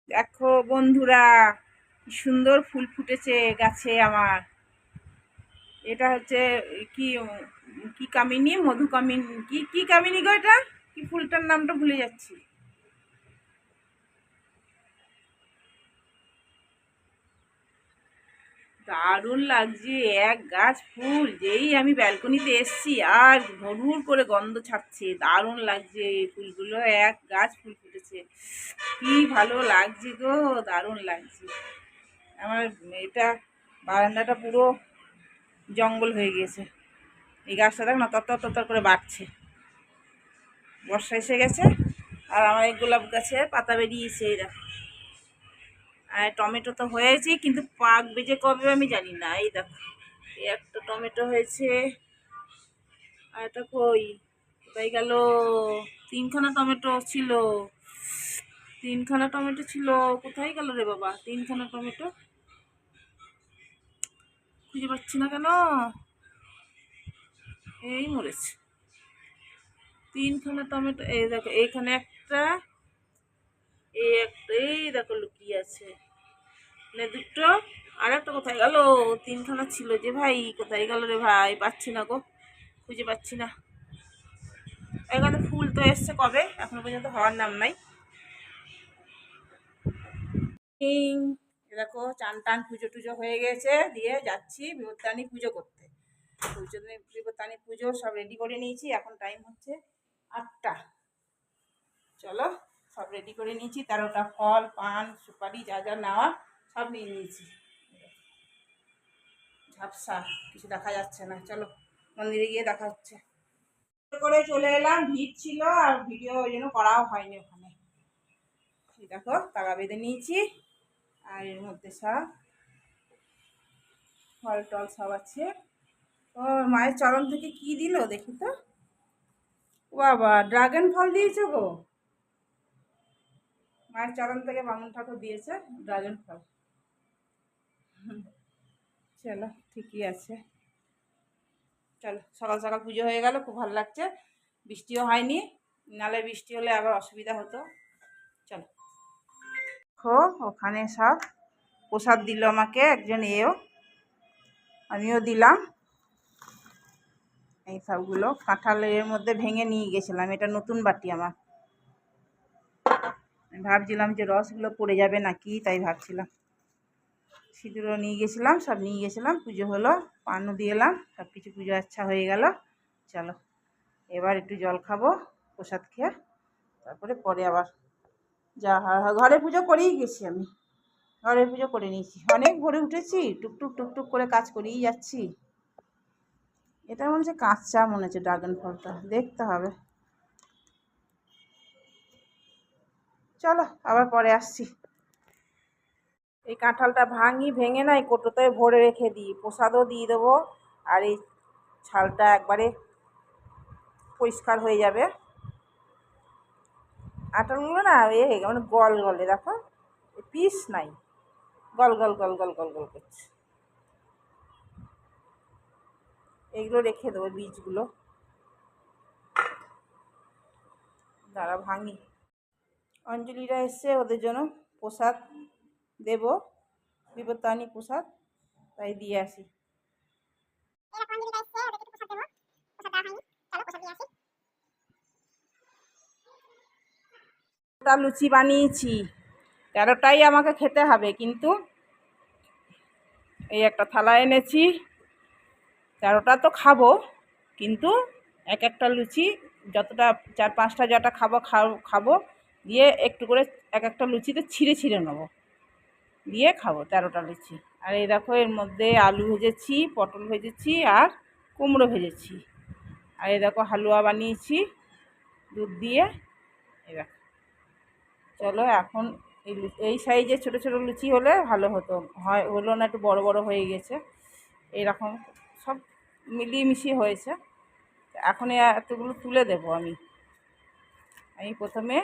দেখো বন্ধুরা, কি সুন্দর ফুল ফুটেছে গাছে আমার। এটা হচ্ছে কি কি কামিনী, মধু কামিনী, কি কি কামিনী গো, এটা কি ফুলটার নামটা ভুলে যাচ্ছি। দারুণ লাগছে। এক গাছ ফুল যেই আমি ব্যালকনিতে এসছি আর ভরপুর করে গন্ধ ছাড়ছে, দারুণ লাগছে। এই ফুলগুলো এক গাছ ফুল ফুটেছে, কি ভালো লাগছে গো, দারুণ লাগছে। আমার এটা বারান্দাটা পুরো জঙ্গল হয়ে গিয়েছে। এই গাছটা দেখ না, তত্তর তত্তর করে বাড়ছে। বর্ষা এসে গেছে আর আমার এই গোলাপ গাছে পাতা বেরিয়েছে, এই দেখো। আর টমেটো তো হয়েছে, কিন্তু পাক বেজে কবে আমি জানি না। এই দেখো, এই একটা টমেটো হয়েছে, আর এটা কই, কোথায় গেল? তিনখানা টমেটো ছিল, তিনখানা টমেটো ছিল, কোথায় গেল রে বাবা? তিনখানা টমেটো খুঁজে পাচ্ছি না কেন, এই মরেছে। তিনখানা টমেটো, এই দেখো এইখানে একটা, এই একটা, এই দেখো লুকিয়ে আছে, দুটো। আর একটা কোথায় গেল? তিনখানা ছিল যে ভাই, কোথায় গেল রে ভাই? পাচ্ছি না গো, খুঁজে পাচ্ছি না। এখানে ফুল তো এসছে কবে, এখনো পর্যন্ত হওয়ার নাম নাই। দেখো চান টান পুজো টুজো হয়ে গেছে, দিয়ে যাচ্ছি বিপত্তানি পুজো করতে। বিপত্তানি পুজো সব রেডি করে নিয়েছি, এখন টাইম হচ্ছে 8টা। চলো, সব রেডি করে নিয়েছি, 13টা ফল, পান, সুপারি, যা যা নেওয়া সব নিয়ে নিয়েছি। ঝাপসা, কিছু দেখা যাচ্ছে না, চলো মন্দিরে গিয়ে দেখা হচ্ছে। করে চলে এলাম, ভিড় ছিল আর ভিডিও ওই জন্য করাও হয়নি ওখানে। দেখো তালা বেঁধে নিয়েছি, আর এর মধ্যে সব ফল টল সব আছে। ও মায়ের চরণ থেকে কি দিল দেখি তো। বাবা, ড্রাগন ফল দিয়েছে গো, মায়ের চরণ থেকে বামুন ঠাকুর দিয়েছে ড্রাগন ফল। চলো ঠিকই আছে, চলো সকাল সকাল পুজো হয়ে গেল, খুব ভালো লাগছে। বৃষ্টিও হয়নি, নালে বৃষ্টি হলে আবার অসুবিধা হতো। চলো, ওখানে সব প্রসাদ দিল আমাকে একজন, আমিও দিলাম। এই সবগুলো কাঁঠালের মধ্যে ভেঙে নিয়ে গেছিলাম, এটা নতুন বাটি আমার। ভাবছিলাম যে রসগুলো পড়ে যাবে নাকি, তাই ভাবছিলাম। সিঁদুরও নিয়ে গেছিলাম, সব নিয়ে গেছিলাম, পুজো হলো, পানও দিয়ে এলাম, সব কিছু পুজো আচ্ছা হয়ে গেল। চলো এবার একটু জল খাবো প্রসাদ খেয়ে, তারপরে পরে আবার যা ঘরে পুজো করেই গেছি আমি, ঘরে পুজো করে নিয়েছি। অনেক ভোরে উঠেছি, টুকটুক টুকটুক করে কাজ করেই যাচ্ছি। এটা মনে হচ্ছে কাঁচা, মনে হচ্ছে ড্রাগন ফলটা, দেখতে হবে। চলো আবার পরে আসছি। এই কাঁঠালটা ভেঙে না এই কোটোতে ভরে রেখে দিই, প্রসাদও দিয়ে দেবো, আর এই ছালটা একবারে পরিষ্কার হয়ে যাবে। কাঁঠালগুলো না মানে গল গলে, দেখো পিস নাই, গল গল গল গল গল গল করছে। এইগুলো রেখে দেবো, বীজগুলো দাঁড়া ভাঙি। অঞ্জলিরা এসছে, ওদের জন্য প্রসাদ দেব, বিপত্তানি প্রসাদ, তাই দিয়ে আসি। লুচি বানিয়েছি, 13টাই আমাকে খেতে হবে, কিন্তু এই একটা থালা এনেছি, 13টা তো খাবো, কিন্তু এক একটা লুচি যতটা 4-5টা যটা খাবো, দিয়ে একটু করে এক একটা লুচিতে ছিঁড়ে ছিঁড়ে নেবো, দিয়ে খাবো 13টা লুচি। আর এই দেখো এর মধ্যে আলু ভেজেছি, পটল ভেজেছি, আর কুমড়ো ভেজেছি। আর এই দেখো হালুয়া বানিয়েছি দুধ দিয়ে, এই দেখো। চলো এখন এই সাইজে ছোটো ছোটো লুচি হলে ভালো হতো, হলো না, একটু বড় বড় হয়ে গেছে। এইরকম সব মিলিয়ে মিশিয়ে হয়েছে। এখন এতগুলো তুলে দেবো আমি। প্রথমে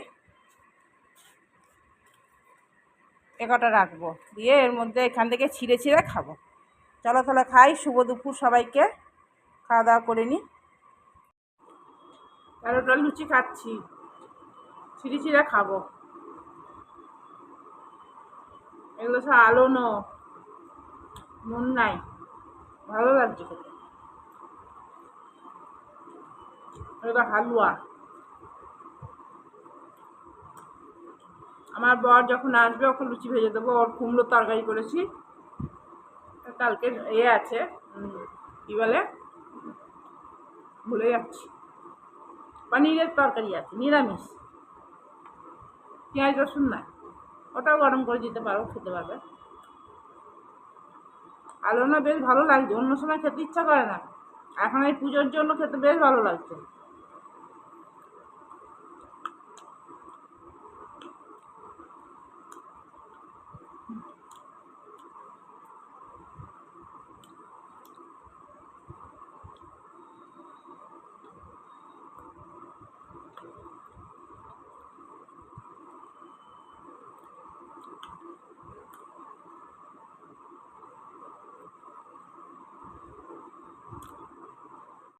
একটা রাখবো, দিয়ে এর মধ্যে এখান থেকে ছিঁড়ে ছিঁড়ে খাবো। চলো তাহলে খাই, শুভ দুপুর সবাইকে, খাওয়া দাওয়া করে নিই। 13টা লুচি খাচ্ছি, ছিঁড়ে ছিঁড়ে খাবো। এগুলো সব আলোনো, নুন নাই, ভালো লাগছে খেতে। এটা হালুয়া। আমার বর যখন আসবে ওকে লুচি ভেজে দেবো। ওর কুমড়োর তরকারি করেছি, কালকে আছে, কি বলে ভুলে যাচ্ছি, পনিরের তরকারি আছে, নিরামিষ, পেঁয়াজ রসুন নাই। ওটাও গরম করে দিতে পারো, খেতে পারবে। আলো না বেশ ভালো লাগছে, অন্য সময় খেতে ইচ্ছা করে না, এখন এই পুজোর জন্য খেতে বেশ ভালো লাগছে।